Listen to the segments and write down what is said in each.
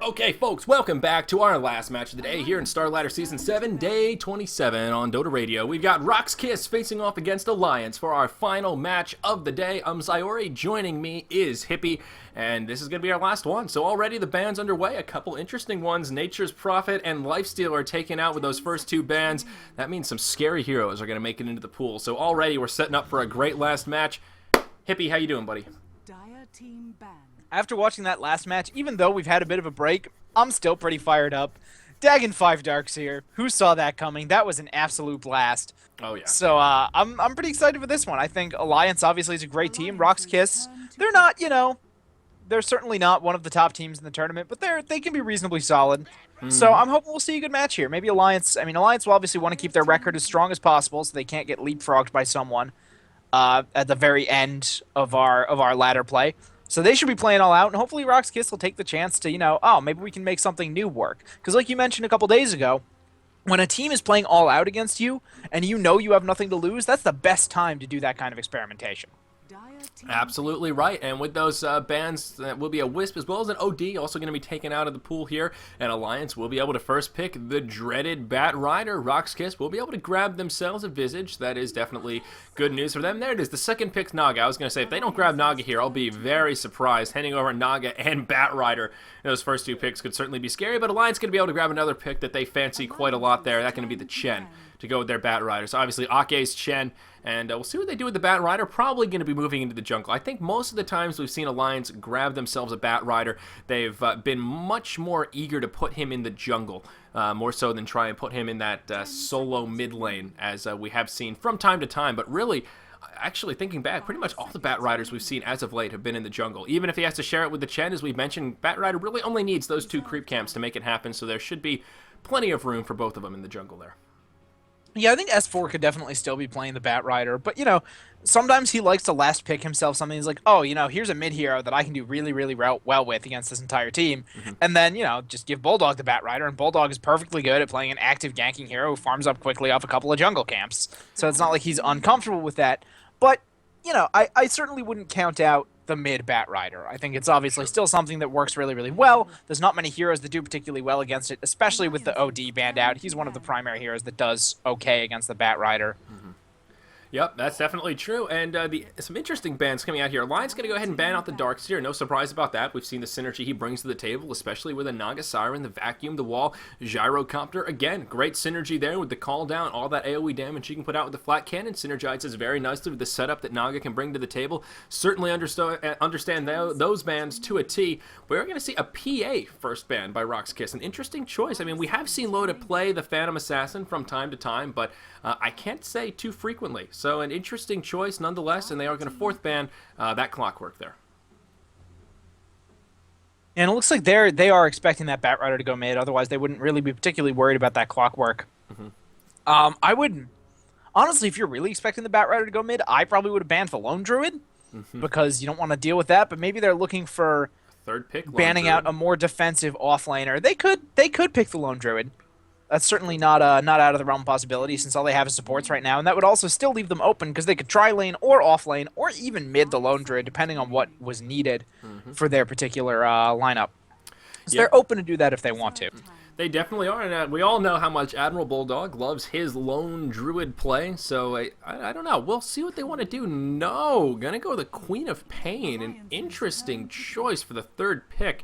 Okay, folks, welcome back to our last match of the day here in Starladder Season 7, Day 27 on Dota Radio. We've got Rox.kis facing off against Alliance for our final match of the day. Sayori. Joining me is Hippie, and this is going to be our last one. So already the bans underway, a couple interesting ones. Nature's Prophet and Lifesteal are taken out with those first two bans. That means some scary heroes are going to make it into the pool. So already we're setting up for a great last match. Hippie, how you doing, buddy? Dire team ban. After watching that last match, even though we've had a bit of a break, I'm still pretty fired up. Dagon 5 Darks here. Who saw that coming? That was an absolute blast. Oh, yeah. So I'm pretty excited for this one. I think Alliance obviously is a great team. Rox.kis, they're not, they're certainly not one of the top teams in the tournament, but they can be reasonably solid. So I'm hoping we'll see a good match here. Maybe Alliance will obviously want to keep their record as strong as possible so they can't get leapfrogged by someone at the very end of our ladder play. So they should be playing all out, and hopefully Rox.kis will take the chance to, maybe we can make something new work. Because like you mentioned a couple days ago, when a team is playing all out against you, and you know you have nothing to lose, that's the best time to do that kind of experimentation. Absolutely right, and with those bans, that will be a Wisp as well as an OD also going to be taken out of the pool here, and Alliance will be able to first pick the dreaded Bat Rider. Rox.kis will be able to grab themselves a Visage. That is definitely good news for them. There it is, the second pick's Naga. I was going to say, if they don't grab Naga here, I'll be very surprised. Handing over Naga and Bat Rider, those first two picks could certainly be scary, but Alliance going to be able to grab another pick that they fancy quite a lot there. That's going to be the Chen to go with their Bat Rider. So obviously Ake's Chen, and we'll see what they do with the Bat Rider. Probably going to be moving into the jungle. I think most of the times we've seen Alliance grab themselves a Bat Rider, they've been much more eager to put him in the jungle, more so than try and put him in that solo mid lane, as we have seen from time to time. But really, actually thinking back, pretty much all the Bat Riders we've seen as of late have been in the jungle. Even if he has to share it with the Chen, as we've mentioned, Bat Rider really only needs those two creep camps to make it happen, so there should be plenty of room for both of them in the jungle there. Yeah, I think S4 could definitely still be playing the Bat Rider, but, sometimes he likes to last pick himself something. He's like, oh, here's a mid hero that I can do really, really well with against this entire team. And then, just give Bulldog the Bat Rider, and Bulldog is perfectly good at playing an active ganking hero who farms up quickly off a couple of jungle camps. So it's not like he's uncomfortable with that. But, I certainly wouldn't count out the mid Bat Rider. I think it's obviously still something that works really, really well. There's not many heroes that do particularly well against it, especially with the OD banned out. He's one of the primary heroes that does okay against the Bat Rider. Yep, that's definitely true, and some interesting bans coming out here. Alliance going to go ahead and ban out the Darkseer, no surprise about that. We've seen the synergy he brings to the table, especially with a Naga Siren, the Vacuum, the Wall, Gyrocopter. Again, great synergy there with the call down, all that AoE damage he can put out with the Flat Cannon. Synergizes very nicely with the setup that Naga can bring to the table. Certainly understand those bans to a T. We're going to see a PA first ban by Rox.kis, an interesting choice. I mean, we have seen Loda play the Phantom Assassin from time to time, but I can't say too frequently. So an interesting choice nonetheless, and they are going to fourth ban that Clockwork there. And it looks like they are expecting that Bat Rider to go mid, otherwise they wouldn't really be particularly worried about that Clockwork. I would, honestly, if you're really expecting the Bat Rider to go mid, I probably would have banned the Lone Druid, because you don't want to deal with that, but maybe they're looking for third pick, banning out a more defensive offlaner. They could pick the Lone Druid. That's certainly not out of the realm of possibility, since all they have is supports right now, and that would also still leave them open because they could try lane or off lane or even mid the Lone Druid, depending on what was needed for their particular lineup. So they're open to do that if they want to. They definitely are, and we all know how much Admiral Bulldog loves his Lone Druid play, so I don't know. We'll see what they want to do. No, gonna go the Queen of Pain, an interesting choice for the third pick.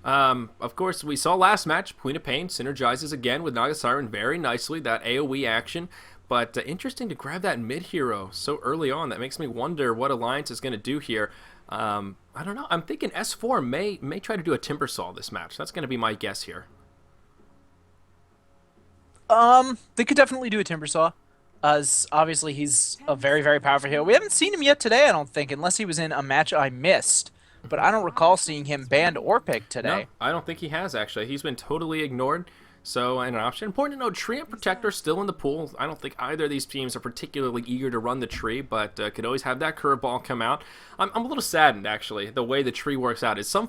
Of course, we saw last match, Queen of Pain synergizes again with Naga Siren very nicely, that AoE action, but interesting to grab that mid hero so early on. That makes me wonder what Alliance is going to do here. I don't know. I'm thinking S4 may try to do a Timbersaw this match. That's going to be my guess here. They could definitely do a Timbersaw, as obviously he's a very, very powerful hero. We haven't seen him yet today, I don't think, unless he was in a match I missed. But I don't recall seeing him banned or picked today. No, I don't think he has, actually. He's been totally ignored. So, an option. Important to note, Tree and Protector still in the pool. I don't think either of these teams are particularly eager to run the Tree, but could always have that curveball come out. I'm a little saddened, actually, the way the Tree works out. Is some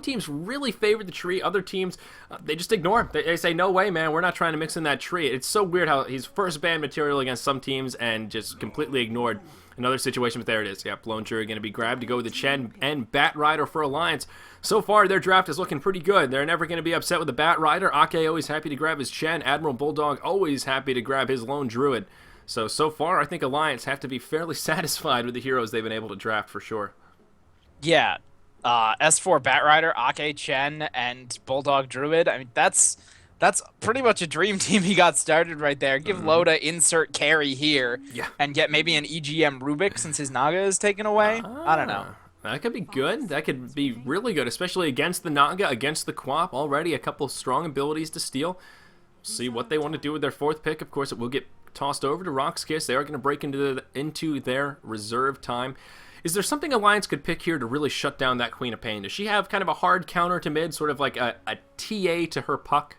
teams really favor the Tree, other teams, they just ignore him. They say, no way, man, we're not trying to mix in that Tree. It's so weird how he's first banned material against some teams and just completely ignored Another situation, but there it is. Yep, Lone Druid going to be grabbed to go with the Chen and Bat Rider for Alliance. So far, their draft is looking pretty good. They're never going to be upset with the Bat Rider. Ake always happy to grab his Chen. Admiral Bulldog always happy to grab his Lone Druid. So far, I think Alliance have to be fairly satisfied with the heroes they've been able to draft for sure. Yeah. S4 Bat Rider, Ake, Chen, and Bulldog Druid. I mean, that's pretty much a dream team he got started right there. Give Loda insert carry here, and get maybe an EGM Rubik since his Naga is taken away. I don't know. That could be good. That could be really good, especially against the Naga, against the Quap. Already a couple of strong abilities to steal. See what they want to do with their 4th pick. Of course, it will get tossed over to Rox.kis. They are going to break into their reserve time. Is there something Alliance could pick here to really shut down that Queen of Pain? Does she have kind of a hard counter to mid, sort of like a TA to her puck?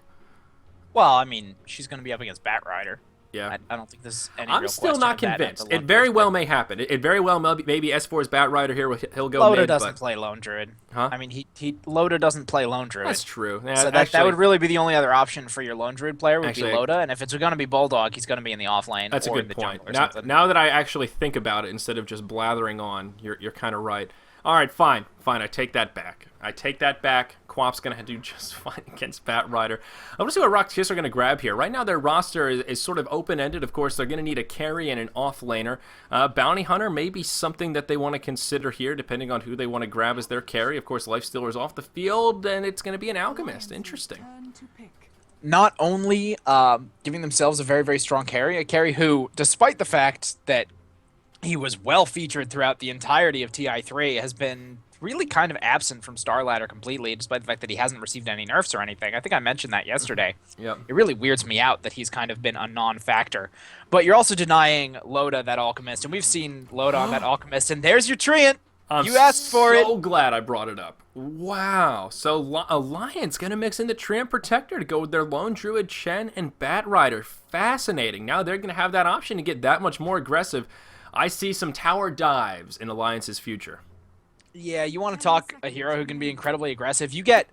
Well, I mean, she's going to be up against Bat Rider. Yeah. I don't think there's any I'm real still not question of that convinced. It very well may happen. It very well maybe S4's Bat Rider here, he'll go Loda mid. doesn't play Lone Druid. Huh? I mean, Loda doesn't play Lone Druid. That's true. Yeah, So that would really be the only other option for your Lone Druid player would be Actually, Loda, and if it's going to be Bulldog, he's going to be in the off lane That's a or good in the point. jungle or something. Now that I actually think about it, instead of just blathering on, you're kind of right. All right, fine. I take that back. Quap's going to do just fine against Bat Rider. I want to see what Rox.kis are going to grab here. Right now, their roster is sort of open-ended. Of course, they're going to need a carry and an off-laner. Bounty Hunter may be something that they want to consider here, depending on who they want to grab as their carry. Of course, Lifestealer's off the field, and it's going to be an Alchemist. Interesting. Not only giving themselves a very, very strong carry, a carry who, despite the fact that he was well featured throughout the entirety of TI3, has been really kind of absent from Starladder completely, despite the fact that he hasn't received any nerfs or anything. I think I mentioned that yesterday. Yep. It really weirds me out that he's kind of been a non-factor. But you're also denying Loda that Alchemist, and we've seen Loda on that Alchemist, and there's your Treant. You asked for it. I'm so glad I brought it up. Wow. So Alliance going to mix in the Treant Protector to go with their Lone Druid, Chen, and Bat Rider. Fascinating. Now they're going to have that option to get that much more aggressive. I see some tower dives in Alliance's future. Yeah, you want to talk a hero who can be incredibly aggressive. You get...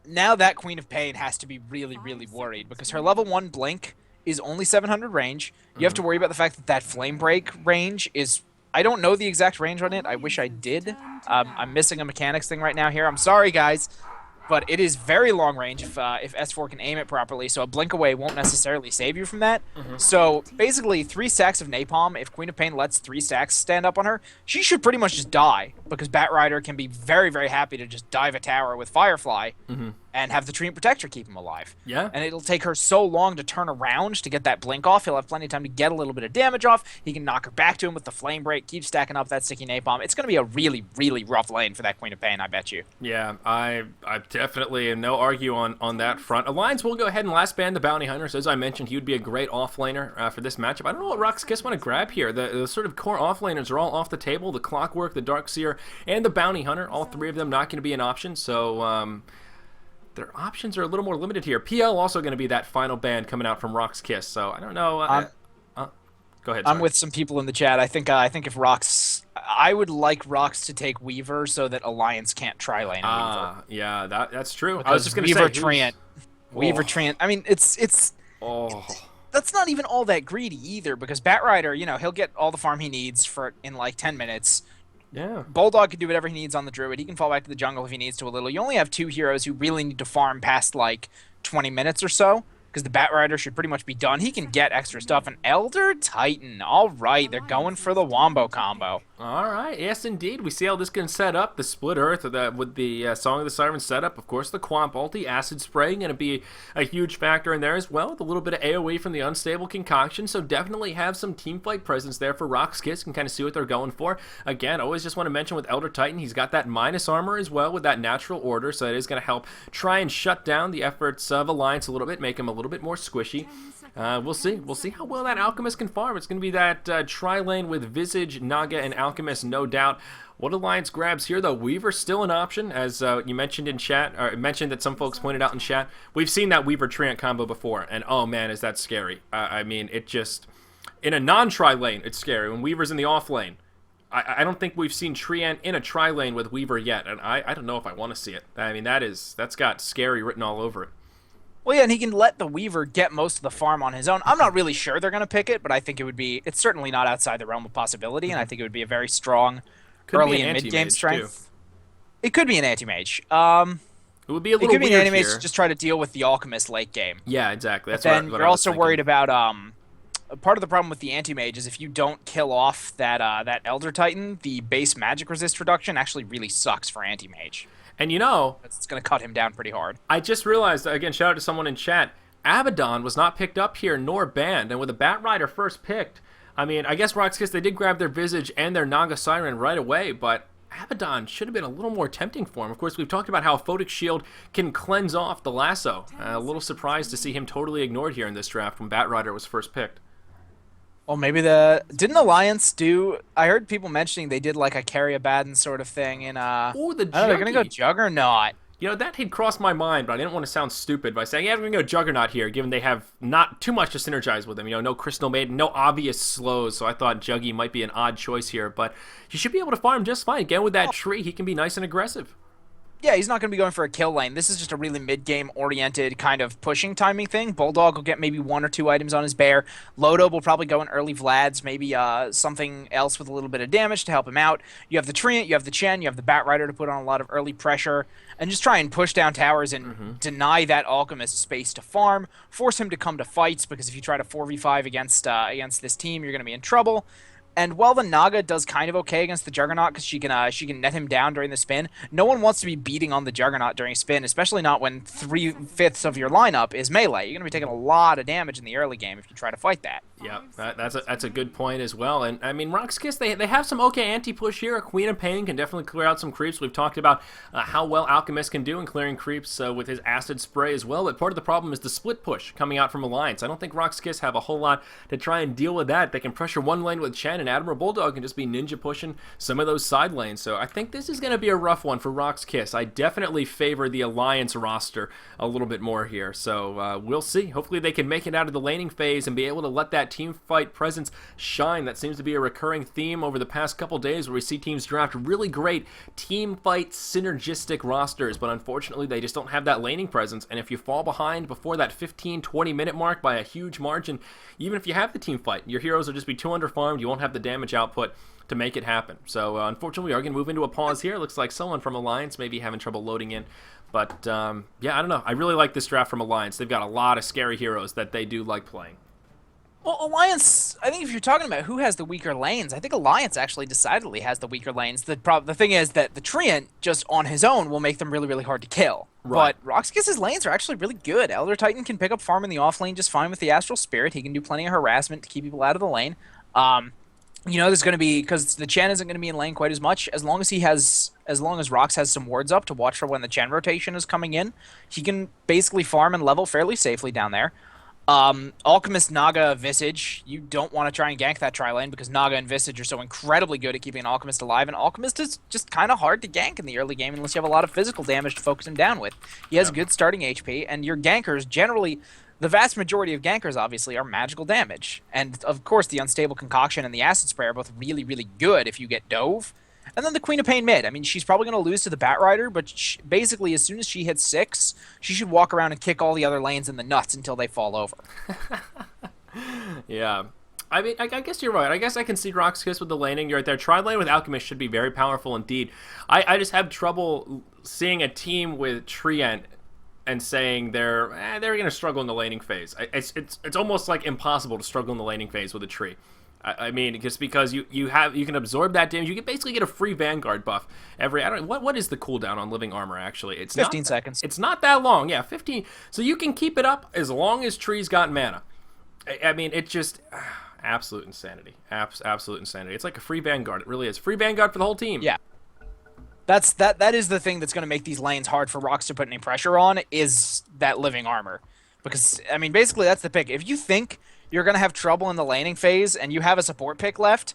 Now that Queen of Pain has to be really, really worried because her level 1 Blink is only 700 range. You have to worry about the fact that that Flame Break range is... I don't know the exact range on it. I wish I did. I'm missing a mechanics thing right now here. I'm sorry, guys. But it is very long range if S4 can aim it properly, so a blink away won't necessarily save you from that. So basically, 3 stacks of Napalm, if Queen of Pain lets 3 stacks stand up on her, she should pretty much just die, because Bat Rider can be very, very happy to just dive a tower with Firefly and have the Treant Protector keep him alive. Yeah. And it'll take her so long to turn around to get that blink off. He'll have plenty of time to get a little bit of damage off. He can knock her back to him with the Flame Break, keep stacking up that sticky Napalm. It's going to be a really, really rough lane for that Queen of Pain, I bet you. Yeah, I definitely no argue on that front. Alliance will go ahead and last ban the Bounty Hunters. As I mentioned, he would be a great offlaner for this matchup. I don't know what Rox.kis want to grab here. The sort of core offlaners are all off the table. The Clockwork, the Darkseer, and the Bounty Hunter. All 3 of them not going to be an option, so their options are a little more limited here. PL also going to be that final ban coming out from Rox.kis, so I don't know. Go ahead. Sorry. I'm with some people in the chat. I think if Rox... I would like Rox to take Weaver so that Alliance can't tri-lane Weaver. Yeah, that's true. Because I was just going to say... Treant. Weaver Treant. I mean, it's... Oh... That's not even all that greedy either, because Bat Rider, he'll get all the farm he needs in like 10 minutes. Yeah. Bulldog can do whatever he needs on the Druid. He can fall back to the jungle if he needs to a little. You only have 2 heroes who really need to farm past like 20 minutes or so, because the Bat Rider should pretty much be done. He can get extra stuff. And Elder Titan. All right, they're going for the Wombo combo. All right, yes, indeed. We see how this can set up. The Split Earth with the Song of the Siren setup. Of course, the Quamp ulti, Acid Spray, going to be a huge factor in there as well, with a little bit of AoE from the Unstable Concoction. So definitely have some teamfight presence there for Rox.kis. Can kind of see what they're going for. Again, always just want to mention with Elder Titan, he's got that minus armor as well with that natural order. So it is going to help try and shut down the efforts of Alliance a little bit, make him a little bit more squishy. We'll see how well that Alchemist can farm. It's going to be that tri-lane with Visage, Naga, and Alchemist, no doubt. What Alliance grabs here, though, Weaver's still an option, as you mentioned in chat, or mentioned that some folks pointed out in chat. We've seen that Weaver-Treant combo before, and oh man, is that scary. I mean, it just... In a non-tri-lane, it's scary. When Weaver's in the off-lane, I don't think we've seen Treant in a tri-lane with Weaver yet, and I don't know if I want to see it. I mean, that's got scary written all over it. Well, yeah, and he can let the Weaver get most of the farm on his own. I'm not really sure they're going to pick it, but I think it's certainly not outside the realm of possibility, and I think it would be a very strong Could be early an and mid-game anti-mage, too. strength. It could be an anti-mage. It would be a It little could be an weird anti-mage here. to just try to deal with the Alchemist late game. Yeah, exactly. That's But then what you're I was also thinking. worried about part of the problem with the anti-mage is if you don't kill off that Elder Titan, the base magic resist reduction actually really sucks for anti-mage. And you know, It's going to cut him down pretty hard. I just realized, again, shout out to someone in chat, Abaddon was not picked up here nor banned, and with a Bat Rider first picked, I mean, I guess Rox.kis, they did grab their Visage and their Naga Siren right away, but Abaddon should have been a little more tempting for him. Of course, we've talked about how Photic Shield can cleanse off the lasso. A little surprised to see him totally ignored here in this draft when Bat Rider was first picked. Well, maybe didn't Alliance do? I heard people mentioning they did like a carry Abaddon sort of thing in Ooh, the I don't know, they're gonna go Juggy. Juggernaut. You know, that had crossed my mind, but I didn't want to sound stupid by saying, yeah, we're going to go Juggernaut here, given they have not too much to synergize with him. You know, no Crystal Maiden, no obvious slows, so I thought Juggy might be an odd choice here, but he should be able to farm just fine. Again, with that tree, he can be nice and aggressive. Yeah, he's not going to be going for a kill lane. This is just a really mid-game oriented kind of pushing timing thing. Bulldog will get maybe 1 or 2 items on his bear. Lodo will probably go in early Vlads, maybe something else with a little bit of damage to help him out. You have the Treant, you have the Chen, you have the Bat Rider to put on a lot of early pressure, and just try and push down towers and deny that Alchemist space to farm, force him to come to fights, because if you try to 4v5 against this team, you're going to be in trouble. And while the Naga does kind of okay against the Juggernaut because she can net him down during the spin, no one wants to be beating on the Juggernaut during spin, especially not when 3/5 of your lineup is melee. You're going to be taking a lot of damage in the early game if you try to fight that. Yeah, that's a good point as well. And I mean, Rox.kis, they have some okay anti-push here. A Queen of Pain can definitely clear out some creeps. We've talked about how well Alchemist can do in clearing creeps with his acid spray as well. But part of the problem is the split push coming out from Alliance. I don't think Rox.kis have a whole lot to try and deal with that. They can pressure one lane with Chen, and Admiral Bulldog can just be ninja pushing some of those side lanes. So I think this is going to be a rough one for Rox.kis. I definitely favor the Alliance roster a little bit more here. So we'll see. Hopefully they can make it out of the laning phase and be able to let that team fight presence shine. That seems to be a recurring theme over the past couple days where we see teams draft really great team fight synergistic rosters, but unfortunately they just don't have that laning presence. And if you fall behind before that 15-20 minute mark by a huge margin, even if you have the team fight, your heroes will just be too underfarmed. You won't have the damage output to make it happen. So unfortunately we are going to move into a pause here. Looks like someone from Alliance may be having trouble loading in. But yeah, I don't know. I really like this draft from Alliance. They've got a lot of scary heroes that they do like playing. Well, Alliance, I think if you're talking about who has the weaker lanes, I think Alliance actually decidedly has the weaker lanes. The thing is that the Treant, just on his own, will make them really, really hard to kill. Right. But Rox.kis' lanes are actually really good. Elder Titan can pick up farm in the off lane just fine with the Astral Spirit. He can do plenty of harassment to keep people out of the lane. You know, there's going to be, because the Chen isn't going to be in lane quite as much, as long as Rox has some wards up to watch for when the Chen rotation is coming in, he can basically farm and level fairly safely down there. Alchemist, Naga, Visage, you don't want to try and gank that tri-lane because Naga and Visage are so incredibly good at keeping an Alchemist alive, and Alchemist is just kind of hard to gank in the early game unless you have a lot of physical damage to focus him down with. He has good starting HP, and your gankers generally, the vast majority of gankers obviously are magical damage. And of course the Unstable Concoction and the Acid Spray are both really, really good if you get Dove. And then the Queen of Pain mid. I mean, she's probably going to lose to the Bat Rider, but basically as soon as she hits 6, she should walk around and kick all the other lanes in the nuts until they fall over. Yeah. I mean, I guess you're right. I guess I can see Rox.kis with the laning. You're right there. Tri-lane with Alchemist should be very powerful indeed. I just have trouble seeing a team with Treant and saying they're going to struggle in the laning phase. It's almost like impossible to struggle in the laning phase with a tree. I mean, just because you can absorb that damage, you can basically get a free Vanguard buff every. I don't know what is the cooldown on Living Armor actually. It's 15 not, seconds. It's not that long, yeah, 15. So you can keep it up as long as trees got mana. I mean, it just absolute insanity, absolute insanity. It's like a free Vanguard. It really is free Vanguard for the whole team. Yeah. That is the thing that's going to make these lanes hard for Rox to put any pressure on is that Living Armor. Because, I mean, basically that's the pick. If you think you're going to have trouble in the laning phase and you have a support pick left,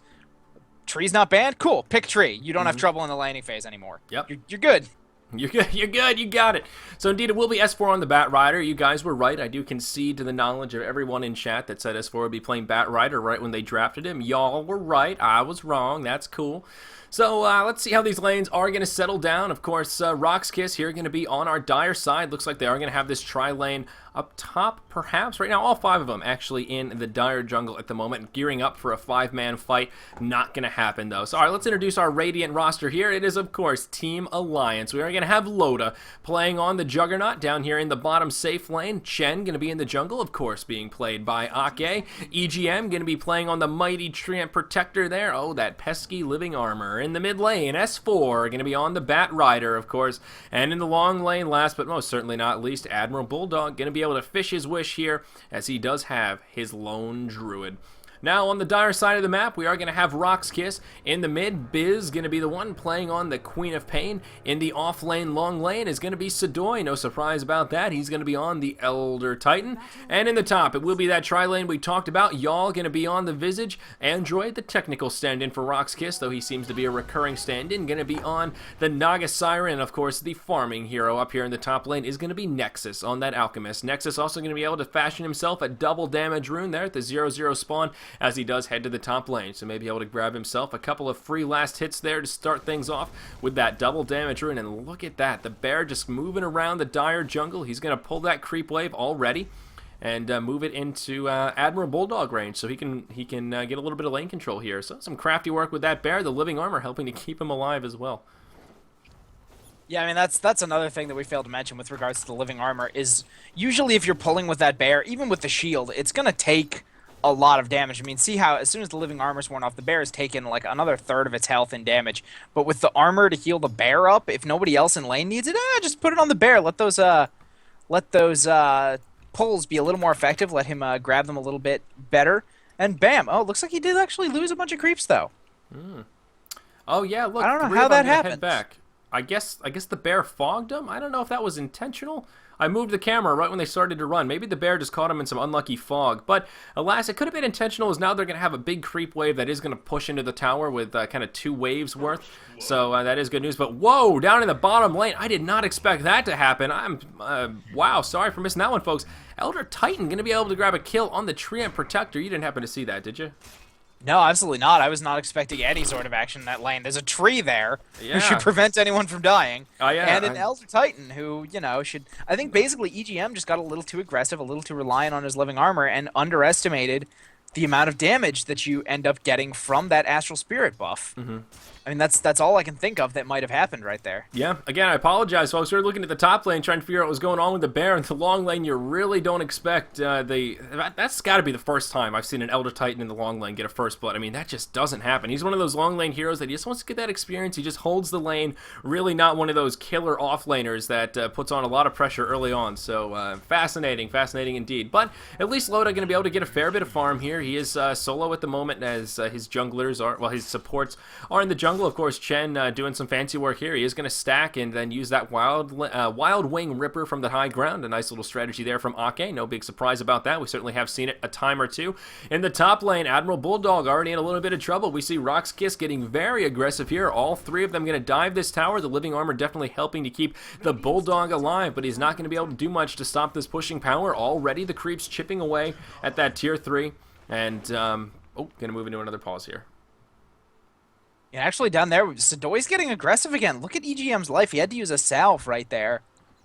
tree's not banned, cool, pick tree. You don't have trouble in the laning phase anymore. Yep. You're good. You're good. You're good. You got it. So indeed, it will be S4 on the Bat Rider. You guys were right. I do concede to the knowledge of everyone in chat that said S4 would be playing Bat Rider right when they drafted him. Y'all were right. I was wrong. That's cool. So let's see how these lanes are going to settle down. Of course, Rox.kis here going to be on our dire side. Looks like they are going to have this tri-lane up top, perhaps. Right now, all 5 of them actually in the dire jungle at the moment, gearing up for a 5-man fight. Not going to happen, though. So, all right, let's introduce our Radiant roster here. It is, of course, Team Alliance. We are going to have Loda playing on the Juggernaut down here in the bottom safe lane. Chen going to be in the jungle, of course, being played by Ake. EGM going to be playing on the mighty Treant Protector there. Oh, that pesky living armor. In the mid lane, S4 going to be on the Bat Rider, of course. And in the long lane, last but most certainly not least, Admiral Bulldog going to be able to fish his wish here, as he does have his lone druid. Now, on the dire side of the map, we are going to have Rox.kis in the mid. Biz going to be the one playing on the Queen of Pain. In the off lane, long lane, is going to be Sadoy. No surprise about that. He's going to be on the Elder Titan. And in the top, it will be that tri-lane we talked about. Y'all going to be on the Visage. Android, the technical stand-in for Rox.kis, though he seems to be a recurring stand-in, going to be on the Naga Siren. Of course, the farming hero up here in the top lane is going to be Nexus on that Alchemist. Nexus also going to be able to fashion himself a double damage rune there at the 0/0 spawn, as he does head to the top lane, so maybe able to grab himself a couple of free last hits there to start things off with that double damage rune. And look at that, the bear just moving around the dire jungle. He's going to pull that creep wave already and move it into Admiral Bulldog range, so he can get a little bit of lane control here. So some crafty work with that bear, the living armor helping to keep him alive as well. Yeah, I mean, that's another thing that we failed to mention with regards to the living armor is usually if you're pulling with that bear, even with the shield, it's going to take a lot of damage. I mean, see how as soon as the living armor's worn off, the bear has taken like another third of its health in damage. But with the armor to heal the bear up, if nobody else in lane needs it, just put it on the bear. Let those pulls be a little more effective. Let him grab them a little bit better. And bam! Oh, looks like he did actually lose a bunch of creeps though. Oh yeah, look. I don't know how that happened. Head back. I guess the bear fogged him. I don't know if that was intentional. I moved the camera right when they started to run. Maybe the bear just caught him in some unlucky fog. But alas, it could have been intentional, as now they're going to have a big creep wave that is going to push into the tower with kind of 2 waves worth. So that is good news. But whoa, down in the bottom lane, I did not expect that to happen. Wow, sorry for missing that one, folks. Elder Titan going to be able to grab a kill on the Treant Protector. You didn't happen to see that, did you? No, absolutely not. I was not expecting any sort of action in that lane. There's a tree there who should prevent anyone from dying. Oh, yeah. And an Elder Titan who, should... I think basically EGM just got a little too aggressive, a little too reliant on his living armor, and underestimated the amount of damage that you end up getting from that Astral Spirit buff. I mean, that's all I can think of that might have happened right there. Yeah, again, I apologize, folks. We were looking at the top lane, trying to figure out what was going on with the bear. In the long lane, you really don't expect that's got to be the first time I've seen an Elder Titan in the long lane get a first blood. I mean, that just doesn't happen. He's one of those long lane heroes that he just wants to get that experience. He just holds the lane. Really not one of those killer off-laners that puts on a lot of pressure early on. So, fascinating indeed. But at least Loda going to be able to get a fair bit of farm here. He is solo at the moment, as his junglers are, well, his supports are in the jungle. Of course, Chen doing some fancy work here. He is going to stack and then use that wild wing ripper from the high ground. A nice little strategy there from Ake. No big surprise about that. We certainly have seen it a time or two. In the top lane, Admiral Bulldog already in a little bit of trouble. We see Rox.kis getting very aggressive here. All 3 of them going to dive this tower. The living armor definitely helping to keep the Bulldog alive, but he's not going to be able to do much to stop this pushing power. Already the creeps chipping away at that tier 3. And, going to move into another pause here. Yeah, actually down there, Sadoy's getting aggressive again. Look at EGM's life. He had to use a salve right there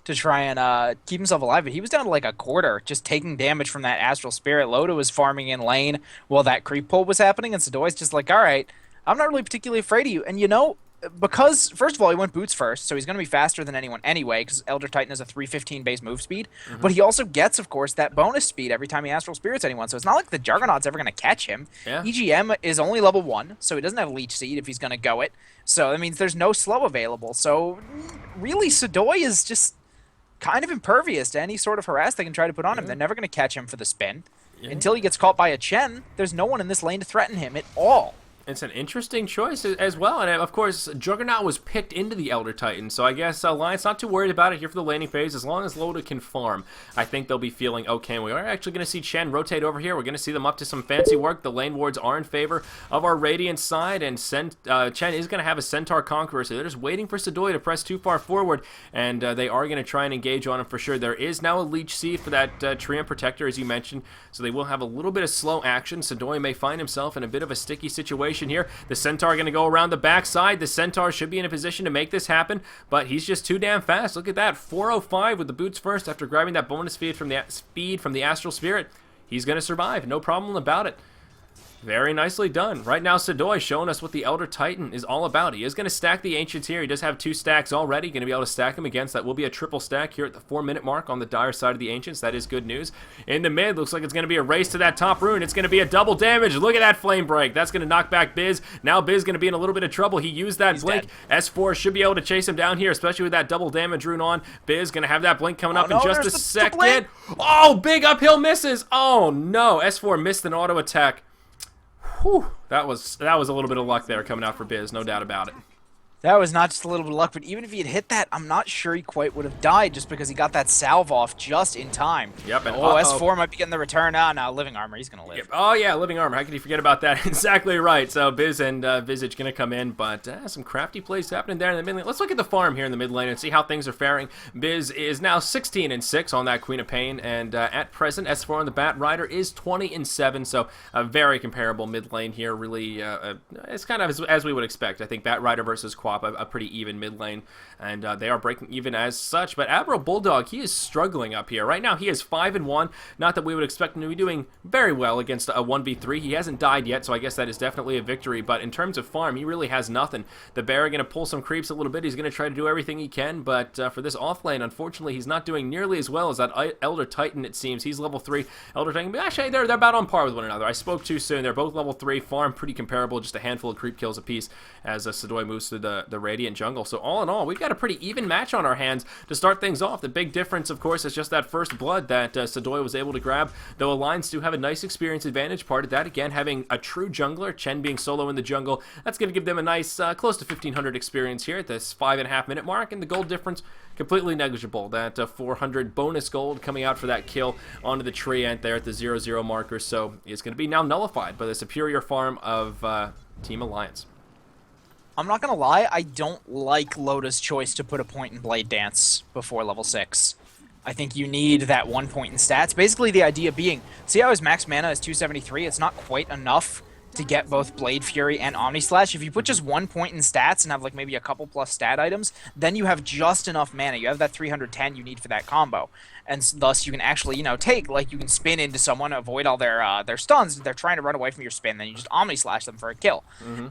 to try and keep himself alive, but he was down to like a quarter, just taking damage from that Astral Spirit. Loda was farming in lane while that creep pull was happening, and Sadoy's just like, all right, I'm not really particularly afraid of you. And because, first of all, he went boots first, so he's going to be faster than anyone anyway, because Elder Titan has a 315 base move speed. But he also gets, of course, that bonus speed every time he Astral Spirits anyone, so it's not like the Juggernaut's ever going to catch him. Yeah. EGM is only level 1, so he doesn't have Leech Seed if he's going to go it. So that means there's no slow available. So really, Sadoy is just kind of impervious to any sort of harass they can try to put on him. They're never going to catch him for the spin. Until he gets caught by a Chen, there's no one in this lane to threaten him at all. It's an interesting choice as well, and of course, Juggernaut was picked into the Elder Titan, so I guess Alliance not too worried about it here for the laning phase. As long as Loda can farm, I think they'll be feeling okay. And we are actually going to see Chen rotate over here. We're going to see them up to some fancy work. The lane wards are in favor of our Radiant side, and Chen is going to have a Centaur Conqueror, so they're just waiting for Sadoy to press too far forward, and they are going to try and engage on him for sure. There is now a Leech Seed for that Treant Protector, as you mentioned, so they will have a little bit of slow action. Sadoy may find himself in a bit of a sticky situation situation here. The Centaur going to go around the backside. The Centaur should be in a position to make this happen, but he's just too damn fast. Look at that, 405 with the boots first after grabbing that bonus speed from the Astral Spirit. He's going to survive, no problem about it. Very nicely done. Right now, Sadoy showing us what the Elder Titan is all about. He is going to stack the Ancients here. He does have 2 stacks already. Going to be able to stack them against. That will be a triple stack here at the 4-minute mark on the dire side of the Ancients. That is good news. In the mid, looks like it's going to be a race to that top rune. It's going to be a double damage. Look at that flame break. That's going to knock back Biz. Now Biz going to be in a little bit of trouble. He used that blink. Dead. S4 should be able to chase him down here, especially with that double damage rune on. Biz going to have that blink coming up in just a second. Oh, big uphill misses. Oh, no. S4 missed an auto attack. Whew, that was a little bit of luck there coming out for Biz, no doubt about it. That was not just a little bit of luck, but even if he had hit that, I'm not sure he quite would have died just because he got that salve off just in time. Yep. And S4 might be getting the return. Now living armor, he's going to live. Yep. Oh, yeah, living armor. How could you forget about that? Exactly right. So Biz and Visage going to come in, but some crafty plays happening there in the mid lane. Let's look at the farm here in the mid lane and see how things are faring. Biz is now 16-6 on that Queen of Pain, and at present, S4 on the Bat Rider is 20-7, so a very comparable mid lane here. Really, it's kind of as we would expect. I think Bat Rider versus Quap, a pretty even mid lane, and they are breaking even as such. But Admiral Bulldog, he is struggling up here. Right now, he is 5-1. Not that we would expect him to be doing very well against a 1v3. He hasn't died yet, so I guess that is definitely a victory. But in terms of farm, he really has nothing. The Bear going to pull some creeps a little bit. He's going to try to do everything he can, but for this off lane, unfortunately, he's not doing nearly as well as that Elder Titan, it seems. He's level 3. Elder Titan, actually, they're about on par with one another. I spoke too soon. They're both level 3. Farm pretty comparable, just a handful of creep kills apiece as Sadoy moves through the Radiant jungle. So all in all, we've got a pretty even match on our hands to start things off. The big difference, of course, is just that first blood that Sadoy was able to grab, though Alliance do have a nice experience advantage. Part of that, again, having a true jungler, Chen being solo in the jungle, that's going to give them a nice close to 1500 experience here at this 5.5-minute mark, and the gold difference completely negligible. That 400 bonus gold coming out for that kill onto the tree ant there at the 0-0 marker, so it's going to be now nullified by the superior farm of Team Alliance. I'm not going to lie, I don't like Loda's choice to put a point in Blade Dance before level 6. I think you need that 1 point in stats. Basically, the idea being, see how his max mana is 273? It's not quite enough to get both Blade Fury and Omni Slash. If you put just 1 point in stats and have like maybe a couple plus stat items, then you have just enough mana. You have that 310 you need for that combo. And thus you can actually, you know, you can spin into someone, avoid all their stuns. They're trying to run away from your spin, then you just Omni Slash them for a kill.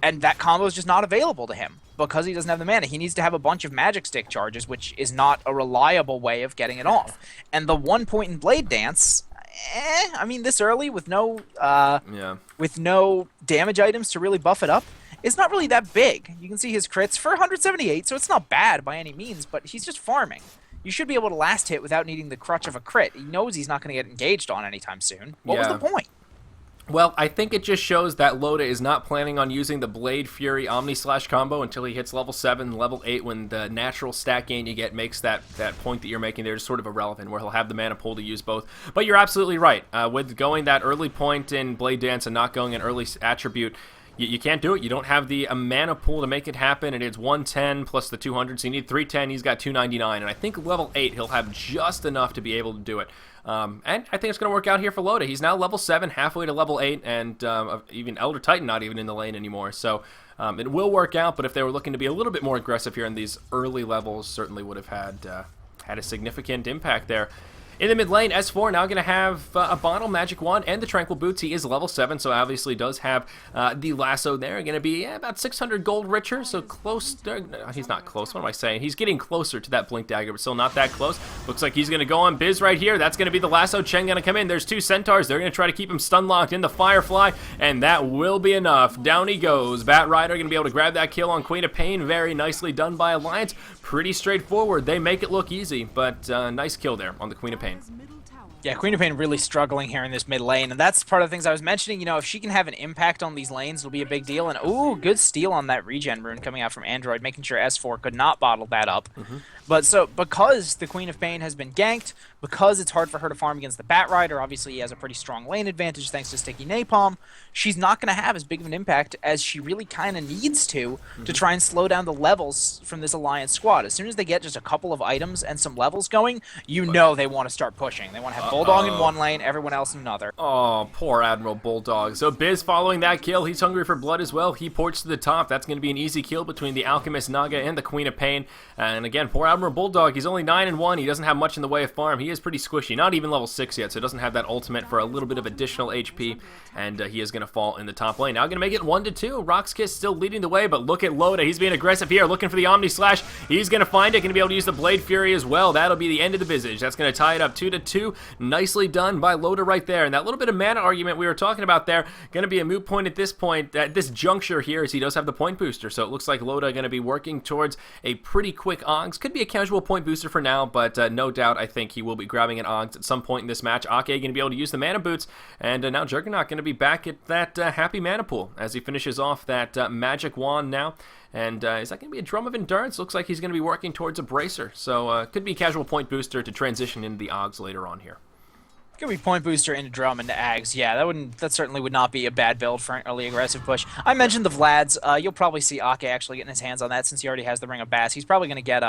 And that combo is just not available to him because he doesn't have the mana. He needs to have a bunch of Magic Stick charges, which is not a reliable way of getting it off. And the 1 point in Blade Dance, I mean, this early with no damage items to really buff it up, it's not really that big. You can see his crits for 178, so it's not bad by any means, but he's just farming. You should be able to last hit without needing the crutch of a crit. He knows he's not going to get engaged on anytime soon. What was the point? Well, I think it just shows that Loda is not planning on using the Blade Fury Omni Slash combo until he hits level 7, level 8, when the natural stat gain you get makes that point that you're making there just sort of irrelevant, where he'll have the mana pool to use both. But you're absolutely right. With going that early point in Blade Dance and not going an early attribute, you can't do it. You don't have the mana pool to make it happen, and it's 110 plus the 200, so you need 310. He's got 299, and I think level 8 he'll have just enough to be able to do it. And I think it's going to work out here for Loda. He's now level 7, halfway to level 8, and even Elder Titan not even in the lane anymore. So it will work out, but if they were looking to be a little bit more aggressive here in these early levels, certainly would have had a significant impact there. In the mid lane, S4 now going to have a Bottle, Magic Wand, and the Tranquil Boots. He is level 7, so obviously does have the Lasso there. Going to be about 600 gold richer, so close. He's not close. What am I saying? He's getting closer to that Blink Dagger, but still not that close. Looks like he's going to go on Biz right here. That's going to be the Lasso. Chen going to come in. There's 2 Centaurs. They're going to try to keep him stun locked in the Firefly, and that will be enough. Down he goes. Bat Rider going to be able to grab that kill on Queen of Pain. Very nicely done by Alliance. Pretty straightforward. They make it look easy, but nice kill there on the Queen of Pain. Yeah, Queen of Pain really struggling here in this mid lane, and that's part of the things I was mentioning. You know, if she can have an impact on these lanes, it'll be a big deal. And ooh, good steal on that regen rune coming out from Android, making sure S4 could not bottle that up. But so, because the Queen of Pain has been ganked, because it's hard for her to farm against the Bat Rider, obviously he has a pretty strong lane advantage thanks to Sticky Napalm, she's not going to have as big of an impact as she really kind of needs to try and slow down the levels from this Alliance squad. As soon as they get just a couple of items and some levels going, you know they want to start pushing. They want to have Bulldog in one lane, everyone else in another. Oh, poor Admiral Bulldog. So Biz following that kill, he's hungry for blood as well. He ports to the top. That's going to be an easy kill between the Alchemist Naga and the Queen of Pain. And again, poor Admiral Bulldog, he's only 9-1. He doesn't have much in the way of farm. He is pretty squishy. Not even level 6 yet, so doesn't have that ultimate for a little bit of additional HP. And he is going to fall in the top lane. Now going to make it 1-2. Rox.kis still leading the way, but look at Loda. He's being aggressive here, looking for the Omni Slash. He's going to find it. Going to be able to use the Blade Fury as well. That'll be the end of the Visage. That's going to tie it up 2-2. Nicely done by Loda right there. And that little bit of mana argument we were talking about there, going to be a moot point at this point, at this juncture here, as he does have the point booster. So it looks like Loda going to be working towards a pretty quick Oggs. Could be a casual point booster for now, but no doubt I think he will be grabbing an Oggs at some point in this match. Ake going to be able to use the mana boots, and now Juggernaut going to be back at that happy mana pool as he finishes off that magic wand now. And is that going to be a Drum of Endurance? Looks like he's going to be working towards a Bracer. So could be a casual point booster to transition into the Oggs later on here. Could be point booster into Drum into Ags. Yeah, that certainly would not be a bad build for an early aggressive push. I mentioned the Vlads. You'll probably see Ake actually getting his hands on that since he already has the Ring of Bass. He's probably going to get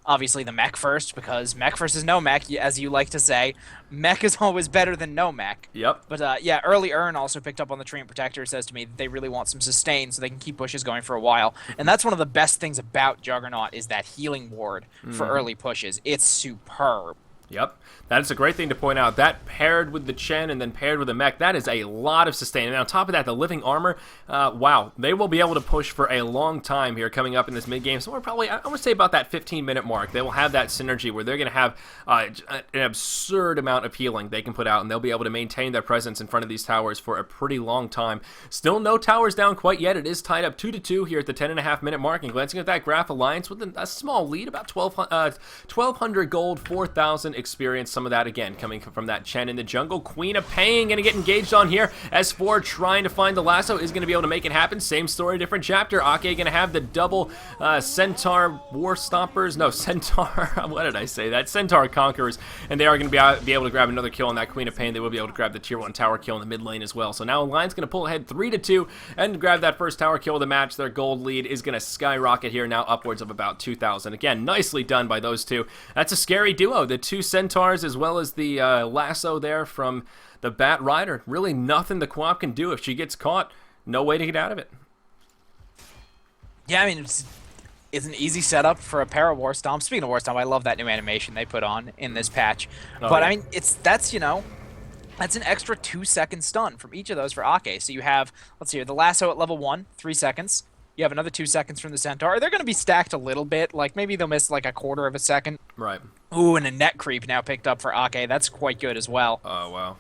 obviously the mech first, because mech versus no mech, as you like to say. Mech is always better than no mech. Yep. But yeah, early Ern also picked up on the Treant Protector, says to me that they really want some sustain so they can keep pushes going for a while. And that's one of the best things about Juggernaut is that healing ward for early pushes. It's superb. Yep, that's a great thing to point out. That paired with the Chen and then paired with the mech, that is a lot of sustain. And on top of that, the living armor, wow, they will be able to push for a long time here coming up in this mid-game. So we're probably, I want to say about that 15-minute mark. They will have that synergy where they're going to have an absurd amount of healing they can put out, and they'll be able to maintain their presence in front of these towers for a pretty long time. Still no towers down quite yet. It is tied up 2-2 here at the 10.5-minute mark. And glancing at that graph, Alliance with a small lead, about 1,200 gold, 4,000 experience. Some of that again coming from that Chen in the jungle. Queen of Pain going to get engaged on here. S4 trying to find the lasso, is going to be able to make it happen. Same story, different chapter. Ake going to have the double Centaur War Stompers. No, Centaur. What did I say? That Centaur Conquerors, and they are going to be able to grab another kill on that Queen of Pain. They will be able to grab the tier 1 tower kill in the mid lane as well. So now Alliance going to pull ahead 3-2 and grab that first tower kill of the match. Their gold lead is going to skyrocket here now upwards of about 2,000. Again, nicely done by those two. That's a scary duo. The two Centaurs as well as the lasso there from the Bat Rider. Really nothing the Quap can do. If she gets caught, no way to get out of it. Yeah, I mean, it's an easy setup for a pair of War Stomp. Speaking of War Stomp, I love that new animation they put on in this patch. Oh, but yeah. I mean, that's an extra 2-second stun from each of those for Ake. So you have, let's see here, the lasso at level 1, 3 seconds. You have another 2 seconds from the Centaur. They're going to be stacked a little bit. Like, maybe they'll miss like a quarter of a second. Right. Ooh, and a net creep now picked up for Ake. That's quite good as well. Oh, wow.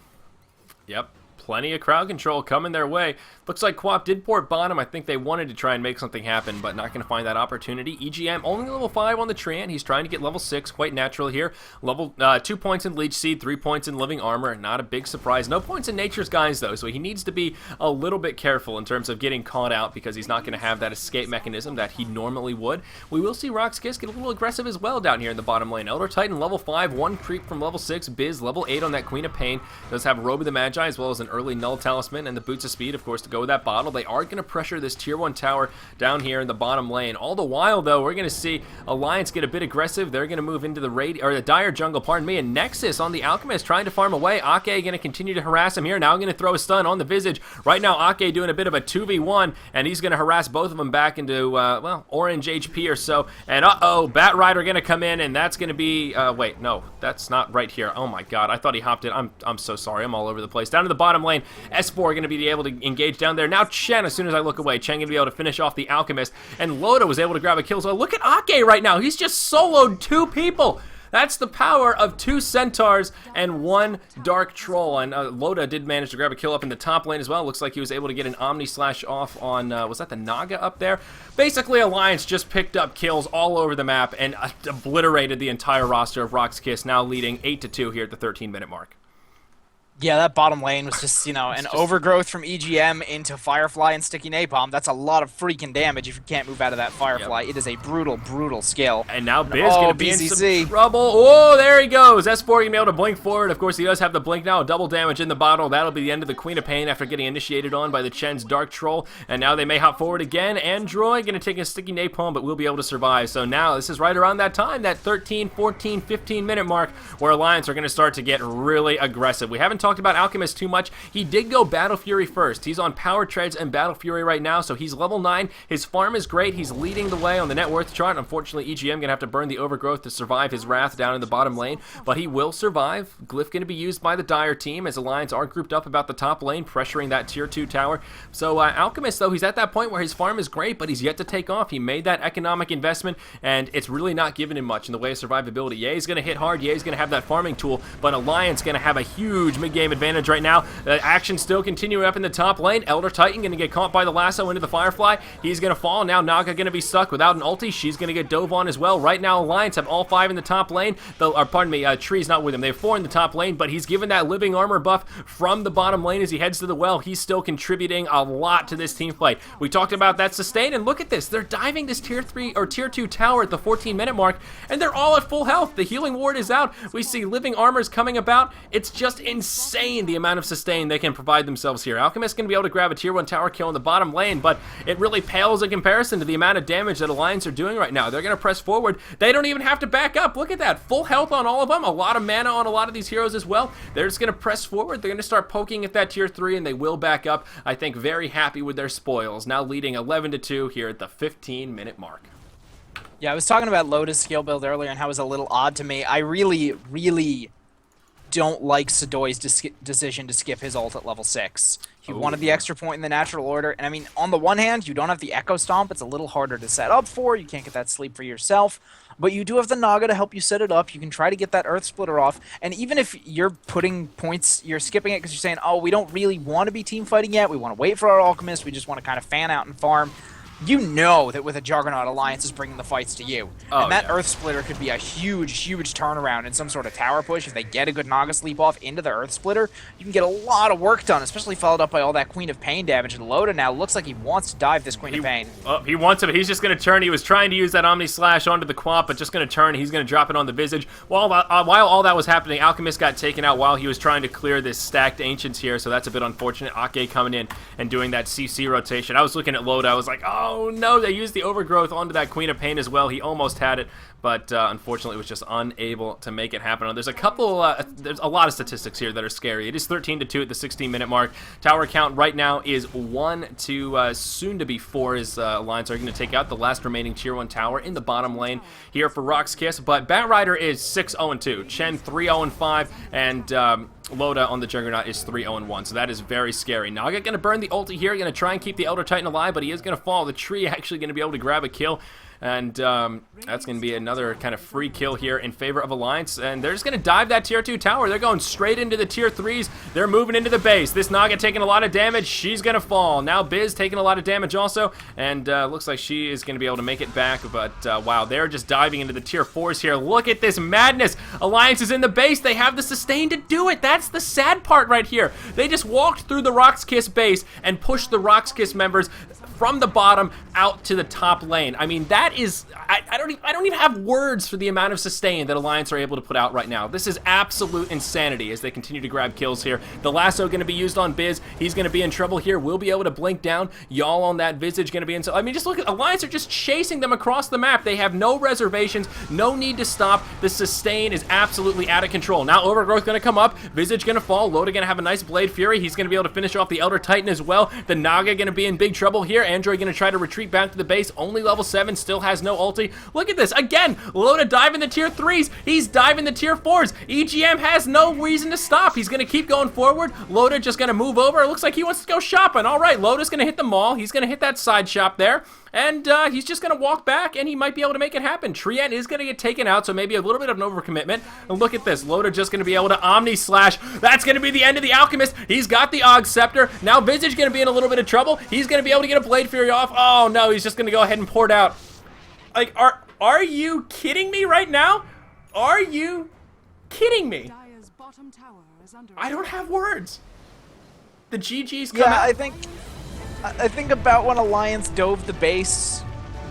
Yep. Plenty of crowd control coming their way. Looks like Quap did port bottom. I think they wanted to try and make something happen, but not going to find that opportunity. EGM only level 5 on the Treant. He's trying to get level 6, quite natural here. Level 2 points in Leech Seed, 3 points in Living Armor. Not a big surprise. No points in Nature's Guise, though, so he needs to be a little bit careful in terms of getting caught out because he's not going to have that escape mechanism that he normally would. We will see Rox.kis get a little aggressive as well down here in the bottom lane. Elder Titan level 5, 1 creep from level 6. Biz level 8 on that Queen of Pain. Does have Robe of the Magi as well as an early Null Talisman and the Boots of Speed, of course, to go with that bottle. They are going to pressure this tier 1 tower down here in the bottom lane. All the while, though, we're going to see Alliance get a bit aggressive. They're going to move into the Dire Jungle, pardon me, and Nexus on the Alchemist trying to farm away. Ake going to continue to harass him here. Now going to throw a stun on the Visage. Right now, Ake doing a bit of a 2v1, and he's going to harass both of them back into, well, orange HP or so. And uh-oh, Bat Rider going to come in, and that's going to be, wait, no, that's not right here. Oh my god, I thought he hopped in. I'm so sorry. I'm all over the place. Down to the bottom lane, S4 going to be able to engage down there. Now Chen, as soon as I look away, Chen going to be able to finish off the Alchemist, and Loda was able to grab a kill. So look at Ake right now. He's just soloed 2 people. That's the power of 2 Centaurs and 1 Dark Troll. And Loda did manage to grab a kill up in the top lane as well. Looks like he was able to get an Omni Slash off on, was that the Naga up there? Basically, Alliance just picked up kills all over the map and obliterated the entire roster of Rox.kis, now leading 8-2 here at the 13-minute mark. Yeah, that bottom lane was just, an overgrowth from EGM into Firefly and Sticky Napalm. That's a lot of freaking damage if you can't move out of that Firefly. Yep. It is a brutal, brutal skill. And now And, Biz gonna be in BCC. some trouble. Oh, there he goes. S4 gonna be able to blink forward. Of course, he does have the blink now. Double damage in the bottle. That'll be the end of the Queen of Pain after getting initiated on by the Chen's Dark Troll. And now they may hop forward again. Android gonna take a Sticky Napalm, but will be able to survive. So now this is right around that time, that 13, 14, 15-minute mark, where Alliance are gonna start to get really aggressive. We haven't talked about Alchemist too much. He did go Battle Fury first. He's on Power Treads and Battle Fury right now, so he's level 9. His farm is great. He's leading the way on the net worth chart. Unfortunately, EGM gonna have to burn the Overgrowth to survive his Wrath down in the bottom lane, but he will survive. Glyph gonna be used by the Dire team as Alliance are grouped up about the top lane, pressuring that tier 2 tower. So Alchemist, though, he's at that point where his farm is great, but he's yet to take off. He made that economic investment, and it's really not giving him much in the way of survivability. Ye's gonna hit hard. Ye's gonna have that farming tool, but Alliance gonna have a huge mid-game advantage right now. Action still continuing up in the top lane. Elder Titan gonna get caught by the lasso into the Firefly. He's gonna fall. Now Naga gonna be stuck without an ulti. She's gonna get dove on as well. Right now, Alliance have all 5 in the top lane. Tree's not with him. They have 4 in the top lane, but he's given that living armor buff from the bottom lane as he heads to the well. He's still contributing a lot to this team fight. We talked about that sustain, and look at this. They're diving this tier 3 or tier 2 tower at the 14-minute mark, and they're all at full health. The healing ward is out. We see living armors coming about. It's just insane the amount of sustain they can provide themselves here. Alchemist can be able to grab a tier 1 tower kill in the bottom lane, but it really pales in comparison to the amount of damage that Alliance are doing right now. They're going to press forward. They don't even have to back up. Look at that. Full health on all of them. A lot of mana on a lot of these heroes as well. They're just going to press forward. They're going to start poking at that tier 3, and they will back up. I think very happy with their spoils. Now leading 11-2 here at the 15-minute mark. Yeah, I was talking about Loda's skill build earlier and how it was a little odd to me. I really don't like Sadoy's decision to skip his ult at level 6. He wanted the extra point in the natural order, and I mean, on the one hand, you don't have the Echo Stomp. It's a little harder to set up for. You can't get that sleep for yourself, but you do have the Naga to help you set it up. You can try to get that Earth Splitter off, and even if you're putting points, you're skipping it because you're saying, oh, we don't really want to be team fighting yet. We want to wait for our Alchemist. We just want to kind of fan out and farm. You know that with a Juggernaut, Alliance is bringing the fights to you. And that Earth Splitter could be a huge turnaround in some sort of tower push. If they get a good Naga sleep off into the Earth Splitter, you can get a lot of work done, especially followed up by all that Queen of Pain damage. And Loda now looks like he wants to dive this Queen of Pain. He wants it. He's just going to turn. He was trying to use that Omni Slash onto the Quap, but just going to turn. He's going to drop it on the Visage. While all that was happening, Alchemist got taken out while he was trying to clear this stacked Ancients here, so that's a bit unfortunate. Ake coming in and doing that CC rotation. I was looking at Loda. I was like, oh no, they used the Overgrowth onto that Queen of Pain as well. He almost had it, but unfortunately was just unable to make it happen. There's there's a lot of statistics here that are scary. It is 13-2 at the 16-minute mark. Tower count right now is 1 to soon to be 4 as Alliance are going to take out the last remaining tier 1 tower in the bottom lane here for Rox.kis, but Batrider is 6-0-2, Chen 3-0-5, and Loda on the Juggernaut is 3-0-1, so that is very scary. Naga going to burn the ulti here, going to try and keep the Elder Titan alive, but he is going to fall. The tree actually going to be able to grab a kill, and that's going to be another kind of free kill here in favor of Alliance, and they're just going to dive that tier 2 tower. They're going straight into the tier 3s. They're moving into the base. This Naga taking a lot of damage. She's going to fall. Now Biz taking a lot of damage also, and looks like she is going to be able to make it back, but wow, they're just diving into the tier 4s here. Look at this madness. Alliance is in the base. They have the sustain to do it. That's the sad part right here. They just walked through the Rox.kis base and pushed the Rox.kis members from the bottom out to the top lane. I mean, that is, I don't even have words for the amount of sustain that Alliance are able to put out right now. This is absolute insanity as they continue to grab kills here. The lasso going to be used on Biz. He's going to be in trouble here. We'll be able to blink down. Y'all on that Visage going to be in. I mean, just look at Alliance are just chasing them across the map. They have no reservations, no need to stop. The sustain is absolutely out of control. Now Overgrowth going to come up. Visage going to fall. Loda going to have a nice Blade Fury. He's going to be able to finish off the Elder Titan as well. The Naga going to be in big trouble here. Android going to try to retreat back to the base. Only level 7, still has no ulti. Look at this. Again, Loda diving the tier 3s. He's diving the tier 4s. EGM has no reason to stop. He's going to keep going forward. Loda just going to move over. It looks like he wants to go shopping. All right, Loda's going to hit the mall. He's going to hit that side shop there. And he's just going to walk back, and he might be able to make it happen. Trient is going to get taken out, so maybe a little bit of an overcommitment. And look at this. Loda just going to be able to Omni Slash. That's going to be the end of the Alchemist. He's got the Og Scepter. Now Visage going to be in a little bit of trouble. He's going to be able to get a Blade Fury off. Oh, no. He's just going to go ahead and pour it out. Like, are you kidding me right now? Are you kidding me? bottom tower is under I don't have words. The GG's come Yeah, out. I think about when Alliance dove the base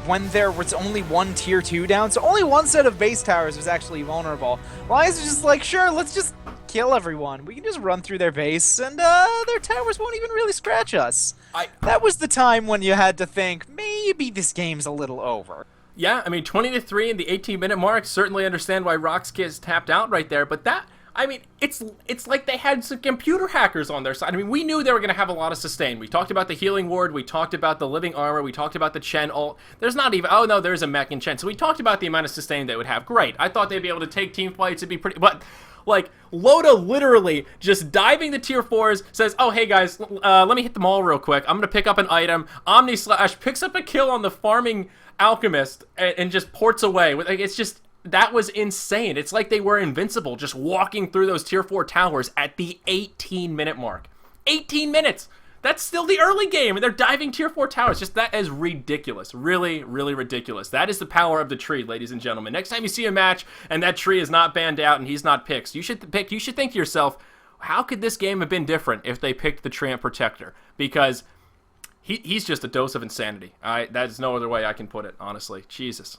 when there was only one tier 2 down, so only one set of base towers was actually vulnerable. Alliance is just like, sure, let's just kill everyone. We can just run through their base, and their towers won't even really scratch us. That was the time when you had to think, maybe this game's a little over. Yeah, I mean, 20-3 in the 18-minute mark. Certainly understand why Rox.kis tapped out right there, but that, I mean, it's like they had some computer hackers on their side. I mean, we knew they were going to have a lot of sustain. We talked about the healing ward, we talked about the living armor, we talked about the Chen ult. There's not even, oh no, there's a mech in Chen. So we talked about the amount of sustain they would have. Great. I thought they'd be able to take team fights, it'd be pretty, but like, Loda literally just diving the tier 4s, says, oh, hey guys, let me hit them all real quick. I'm going to pick up an item. Omni Slash picks up a kill on the farming alchemist and just ports away. Like, it's just, that was insane. It's like they were invincible just walking through those tier 4 towers at the 18-minute mark. 18 minutes! That's still the early game, and they're diving tier 4 towers. Just, that is ridiculous. Really, really ridiculous. That is the power of the tree, ladies and gentlemen. Next time you see a match and that tree is not banned out and he's not picked, you should think to yourself, how could this game have been different if they picked the Treant Protector? Because he's just a dose of insanity. That's no other way I can put it, honestly. Jesus.